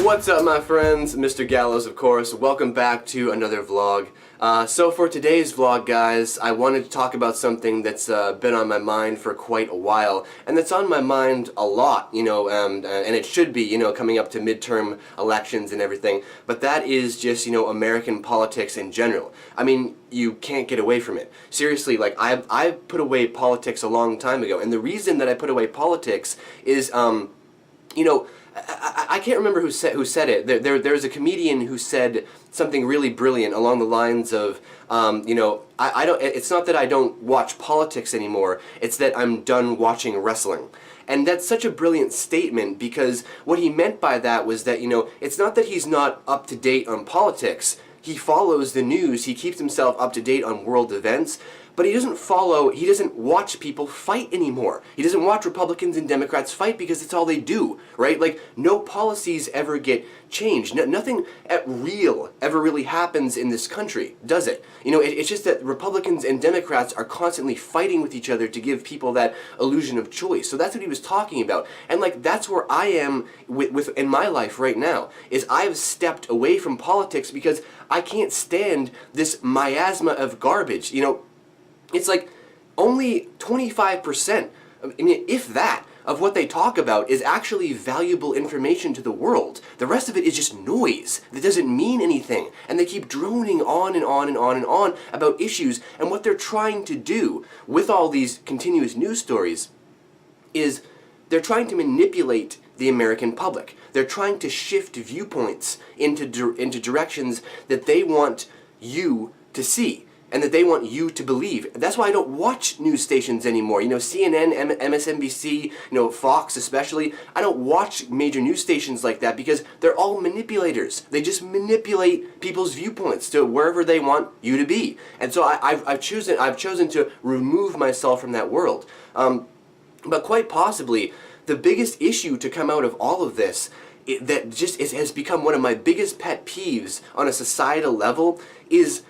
What's up, my friends? Mr. Gallows, of course. Welcome back to another vlog. So for today's vlog, guys, I wanted to talk about something that's been on my mind for quite a while, and that's on my mind a lot, and it should be, coming up to midterm elections and everything, but that is just, American politics in general. I mean, you can't get away from it. Seriously, like, I put away politics a long time ago, and the reason that I put away politics is, I can't remember who said it. There's a comedian who said something really brilliant along the lines of, I don't. It's not that I don't watch politics anymore. It's that I'm done watching wrestling. And that's such a brilliant statement, because what he meant by that was that, it's not that he's not up to date on politics. He follows the news. He keeps himself up to date on world events. But he doesn't watch people fight anymore. He doesn't watch Republicans and Democrats fight because it's all they do, right? Like, no policies ever get changed. Nothing real ever really happens in this country, does it? It's just that Republicans and Democrats are constantly fighting with each other to give people that illusion of choice. So that's what he was talking about. And, like, that's where I am in my life right now, is I've stepped away from politics because I can't stand this miasma of garbage, It's like only 25%, if that, of what they talk about is actually valuable information to the world. The rest of it is just noise that doesn't mean anything. And they keep droning on and on and on and on about issues. And what they're trying to do with all these continuous news stories is they're trying to manipulate the American public. They're trying to shift viewpoints into directions that they want you to see, and that they want you to believe. That's why I don't watch news stations anymore. CNN, MSNBC, Fox especially. I don't watch major news stations like that because they're all manipulators. They just manipulate people's viewpoints to wherever they want you to be. And so I've chosen to remove myself from that world. But quite possibly, the biggest issue to come out of all of this that just has become one of my biggest pet peeves on a societal level is,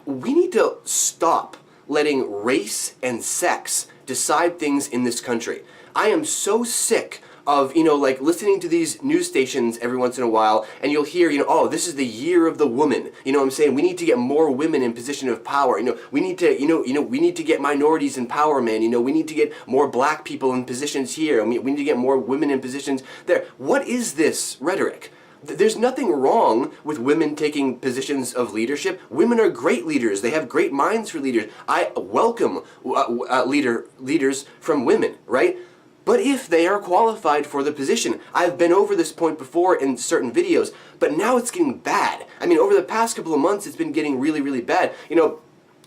we need to stop letting race and sex decide things in this country. I am so sick of, listening to these news stations every once in a while, and you'll hear, oh, this is the year of the woman. I'm saying? We need to get more women in position of power. We need to, we need to get minorities in power, man. We need to get more black people in positions here. We need to get more women in positions there. What is this rhetoric? There's nothing wrong with women taking positions of leadership. Women are great leaders. They have great minds for leaders. I welcome leaders from women, right? But if they are qualified for the position, I've been over this point before in certain videos, but now it's getting bad. I mean, over the past couple of months, it's been getting really, really bad.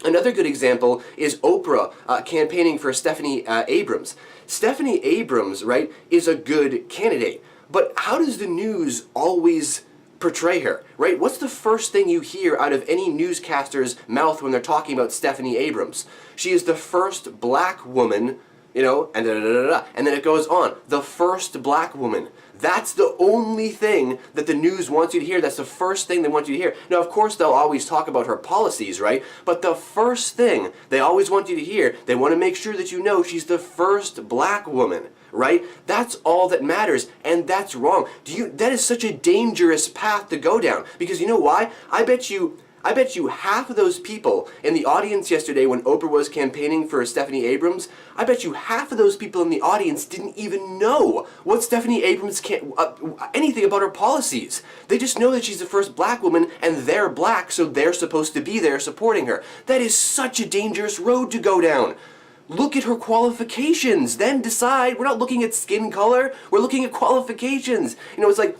Another good example is Oprah campaigning for Stefanie Abrams. Stefanie Abrams, right, is a good candidate. But how does the news always portray her, right? What's the first thing you hear out of any newscaster's mouth when they're talking about Stefanie Abrams? She is the first black woman, and and then it goes on. The first black woman. That's the only thing that the news wants you to hear. That's the first thing they want you to hear. Now, of course, they'll always talk about her policies, right? But the first thing they always want you to hear, they want to make sure that she's the first black woman, right? That's all that matters, and that's wrong. That is such a dangerous path to go down, because you know why? I bet you half of those people in the audience yesterday when Oprah was campaigning for Stefanie Abrams, I bet you half of those people in the audience didn't even know what Stefanie Abrams anything about her policies. They just know that she's the first black woman, and they're black, so they're supposed to be there supporting her. That is such a dangerous road to go down. Look at her qualifications, then decide. We're not looking at skin color, we're looking at qualifications. It's like,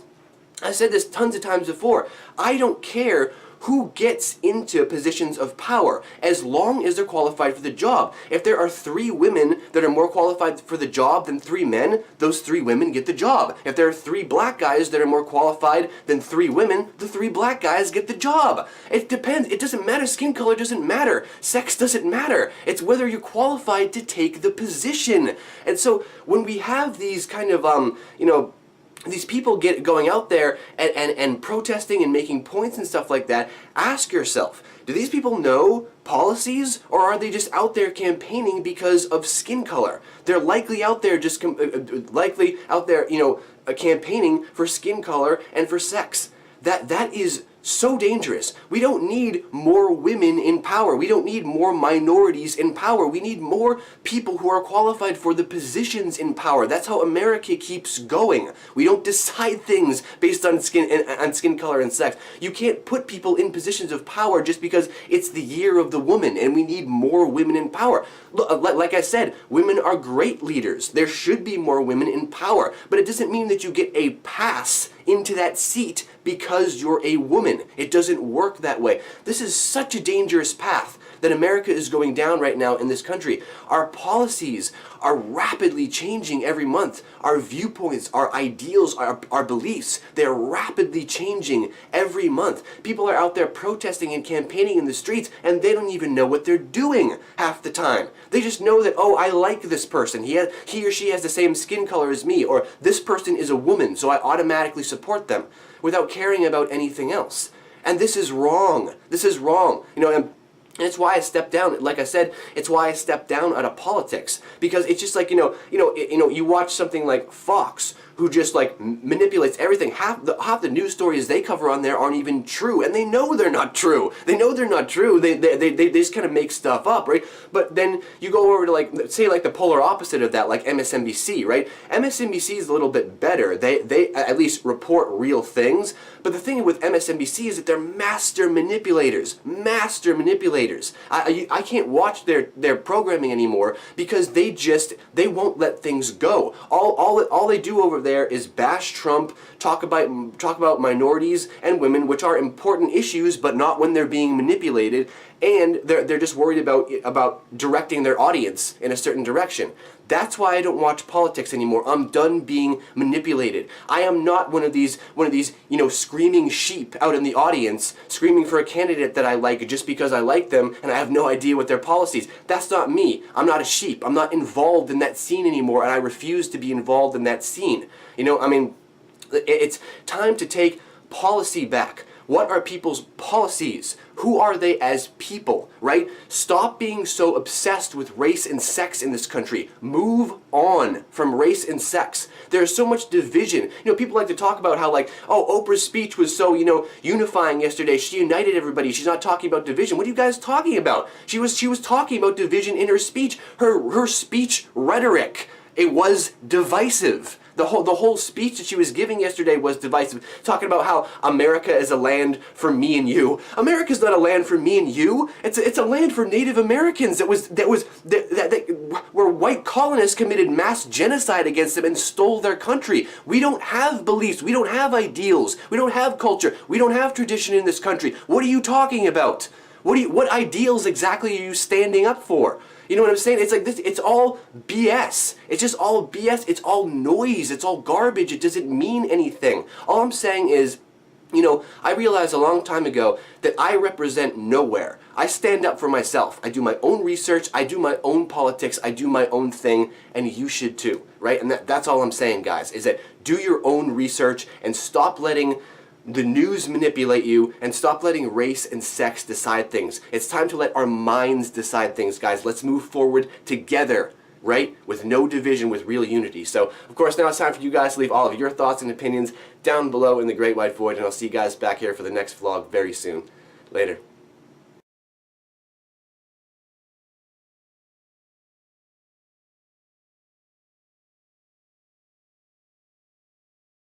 I said this tons of times before, I don't care who gets into positions of power, as long as they're qualified for the job. If there are 3 women that are more qualified for the job than 3 men, those 3 women get the job. If there are 3 black guys that are more qualified than 3 women, the 3 black guys get the job. It depends. It doesn't matter. Skin color doesn't matter. Sex doesn't matter. It's whether you're qualified to take the position. And so when we have these kind of, these people going out there and protesting and making points and stuff like that, ask yourself, do these people know policies, or are they just out there campaigning because of skin color? They're likely out there campaigning for skin color and for sex. That is so dangerous. We don't need more women in power. We don't need more minorities in power. We need more people who are qualified for the positions in power. That's how America keeps going. We don't decide things based on skin color and sex. You can't put people in positions of power just because it's the year of the woman and we need more women in power. Look, like I said, women are great leaders. There should be more women in power, but it doesn't mean that you get a pass into that seat because you're a woman. It doesn't work that way. This is such a dangerous path that America is going down right now in this country. Our policies are rapidly changing every month. Our viewpoints, our ideals, our beliefs, they're rapidly changing every month. People are out there protesting and campaigning in the streets and they don't even know what they're doing half the time. They just know that, oh, I like this person. He or she has the same skin color as me, or this person is a woman, so I automatically support them without caring about anything else. And this is wrong. This is wrong. And it's why I stepped down. Like I said, it's why I stepped down out of politics, because it's just like you watch something like Fox, who just like manipulates everything. Half the news stories they cover on there aren't even true, and they know they're not true. They know they're not true. They just kind of make stuff up, right? But then you go over to say the polar opposite of that, like MSNBC, right? MSNBC is a little bit better. They at least report real things. But the thing with MSNBC is that they're master manipulators. Master manipulators. I can't watch their programming anymore because they won't let things go. All they do over there is bash Trump, talk about minorities and women, which are important issues, but not when they're being manipulated, and they're just worried about directing their audience in a certain direction. That's why I don't watch politics anymore. I'm done being manipulated. I am not one of these screaming sheep out in the audience screaming for a candidate that I like just because I like them and I have no idea what their policies. That's not me. I'm not a sheep. I'm not involved in that scene anymore, and I refuse to be involved in that scene. It's time to take policy back. What are people's policies? Who are they as people, right? Stop being so obsessed with race and sex in this country. Move on from race and sex. There's so much division. People like to talk about how Oprah's speech was so, unifying yesterday. She united everybody. She's not talking about division. What are you guys talking about? She was talking about division in her speech. Her speech rhetoric, it was divisive. The whole speech that she was giving yesterday was divisive, talking about how America is a land for me and you. America's not a land for me and you. It's a land for Native Americans where white colonists committed mass genocide against them and stole their country. We don't have beliefs. We don't have ideals. We don't have culture. We don't have tradition in this country. What are you talking about? What ideals exactly are you standing up for? You know what I'm saying? It's like this. It's all BS. It's just all BS. It's all noise. It's all garbage. It doesn't mean anything. All I'm saying is, I realized a long time ago that I represent nowhere. I stand up for myself. I do my own research. I do my own politics. I do my own thing, and you should too, right? And that's all I'm saying, guys, is that do your own research and stop letting the news manipulate you, and stop letting race and sex decide things. It's time to let our minds decide things, guys. Let's move forward together, right? With no division, with real unity. So, of course, now it's time for you guys to leave all of your thoughts and opinions down below in the great white void, and I'll see you guys back here for the next vlog very soon. Later.